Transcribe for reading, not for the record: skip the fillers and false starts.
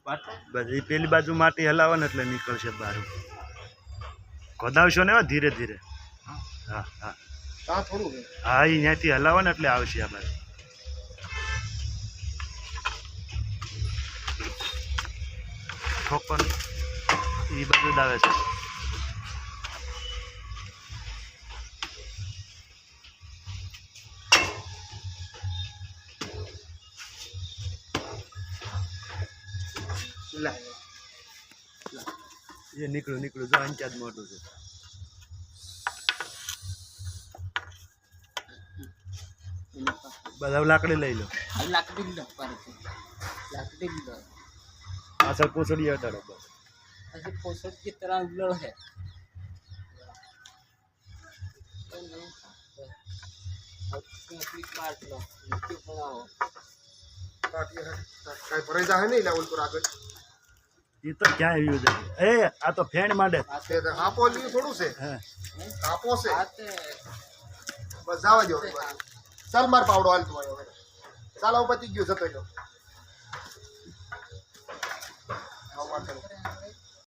બધી પેલી બાજુ માટી હલાવો ને એટલે નીકળશે બહાર ખોદાવશો ને ધીરે ધીરે હા હા હા અહીંયાથી હલાવો ને એટલે આવશે આ બાજુ ઠોકર એ બાજુ જ આવે છે ये निकलो निकलो जो अंचाद मोटो છે બધા લાકડી લઈ લો લાકડી લો લાકડી લો પાછળ પોસડી હટાડો બસ ऐसे पोषण की तरह उगल है काट लो बनाओ काय भराई जा है नहीं लेवल पर आगे ये तो क्या है यूज ए आ तो फेण माडे आपो ली थोड़ू से हां आपो से आते बस जावा जो चल मार पावडो हाल तू आयो ચાલો પતી ગયો જતો રહ્યો